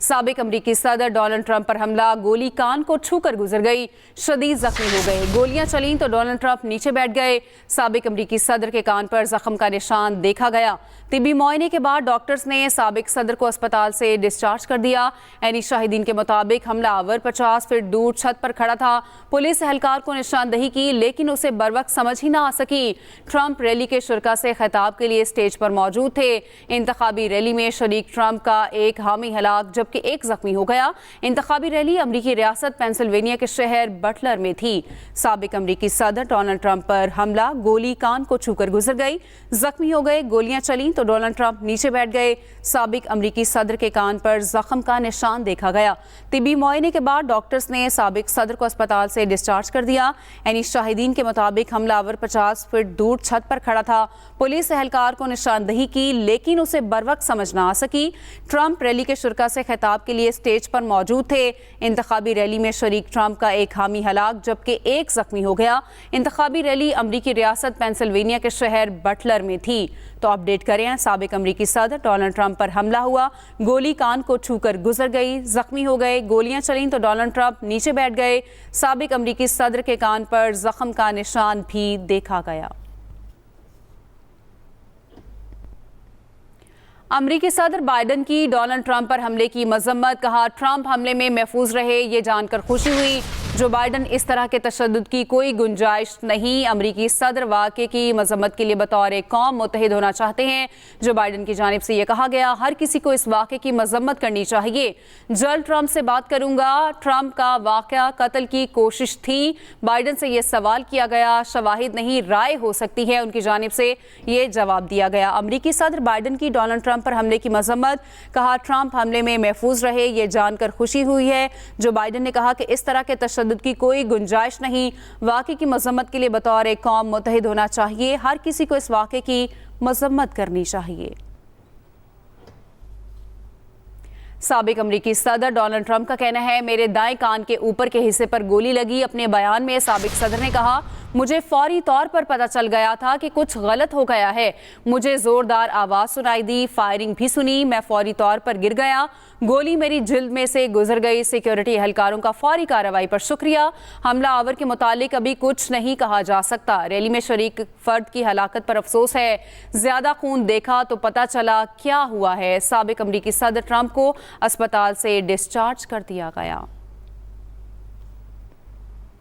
साबिक अमरीकी सदर डोनाल्ड ट्रंप पर हमला, गोली कान को छूकर गुजर गई, शदीद जख्मी हो गए। गोलियां चलीं तो डोनाल्ड ट्रंप नीचे बैठ गए। साबिक अमरीकी सदर के कान पर जख्म का निशान देखा गया। तिब्बी मुआयने के बाद डॉक्टर्स ने साबिक सदर को अस्पताल से डिस्चार्ज कर दिया। एनी शाहिदीन के मुताबिक हमलावर 50 फीट दूर छत पर खड़ा था। पुलिस एहलकार को निशानदही की, लेकिन उसे बरवक्त समझ ही ना आ सकी। ट्रंप रैली के शुरका से खिताब के लिए स्टेज पर मौजूद थे। इंतखाबी रैली में शरीक ट्रंप का एक हामी हलाक जबकि एक जख्मी हो गया। इंतखाबी रैली अमरीकी रियासत पेंसिल्वेनिया के शहर बटलर में थी। साबिक अमरीकी सदर डोनाल्ड ट्रंप पर हमला, गोली कान को छूकर गुजर गई, जख्मी हो गए। गोलियां चलीं तो डोनाल्ड ट्रंप नीचे बैठ गए। साबिक अमरीकी सदर के कान पर जख्म का निशान देखा गया। तिब्बी मुआयने के बाद डॉक्टर्स ने साबिक सदर को अस्पताल से डिस्चार्ज कर दिया। एनी शाहिदीन के मुताबिक हमलावर 50 फीट दूर छत पर खड़ा था। पुलिस एहलकार को निशानदही की, लेकिन उसे बरवक्त समझ ना आ सकी। ट्रंप रैली के शुरका से खिताब के लिए स्टेज पर मौजूद थे। इंतखाबी रैली में शरीक ट्रंप का एक हामी हलाक जबकि एक जख्मी हो गया। इंतखाबी रैली अमरीकी रियासत पेंसिल्वेनिया के शहर बटलर में थी। तो अपडेट करें, साबिक अमरीकी सदर डोनाल्ड ट्रंप पर हमला हुआ, गोली कान को छूकर गुजर गई, जख्मी हो गए। गोलियां चलीं तो डोनाल्ड ट्रंप नीचे बैठ गए। साबिक अमरीकी सदर के कान पर जख्म का निशान भी देखा गया। अमरीकी सदर बाइडन की डोनाल्ड ट्रंप पर हमले की मजम्मत, कहा ट्रंप हमले में महफूज रहे, ये जानकर खुशी हुई। जो बाइडन इस तरह के तशद्दुद की कोई गुंजाइश नहीं। अमरीकी सदर वाक़े की मजम्मत के लिए बतौर एक कौम मुत्तहिद होना चाहते हैं। जो बाइडन की जानिब से यह कहा गया, हर किसी को इस वाक़े की मजम्मत करनी चाहिए। जल्द ट्रंप से बात करूंगा। ट्रंप का वाक़या कत्ल की कोशिश थी। बाइडन से यह सवाल किया गया, शवाहिद नहीं राय हो सकती है, उनकी जानिब से ये जवाब दिया गया। अमरीकी सदर बाइडन की डोनाल्ड ट्रंप पर हमले की मजम्मत, कहा ट्रंप हमले में महफूज रहे, ये जानकर खुशी हुई है। जो बाइडन ने कहा कि इस तरह के तशद्दुद की कोई गुंजाइश नहीं। वाक़े की मजम्मत के लिए बतौर एक कौम मुत्तहिद होना चाहिए। हर किसी को इस वाक़े की मजम्मत करनी चाहिए। साबिक अमरीकी सदर डोनाल्ड ट्रंप का कहना है, मेरे दाएं कान के ऊपर के हिस्से पर गोली लगी। अपने बयान में साबिक सदर ने कहा, मुझे फौरी तौर पर पता चल गया था कि कुछ गलत हो गया है। मुझे जोरदार आवाज सुनाई दी, फायरिंग भी सुनी, मैं फौरी तौर पर गिर गया, गोली मेरी जिल्द में से गुजर गई। सिक्योरिटी एहलकारों का फौरी कार्रवाई पर शुक्रिया। हमला आवर के मुतालिक अभी कुछ नहीं कहा जा सकता। रैली में शरीक फर्द की हलाकत पर अफसोस है। ज्यादा खून देखा तो पता चला क्या हुआ है। साबिक अमरीकी सदर ट्रंप को अस्पताल से डिस्चार्ज कर दिया गया।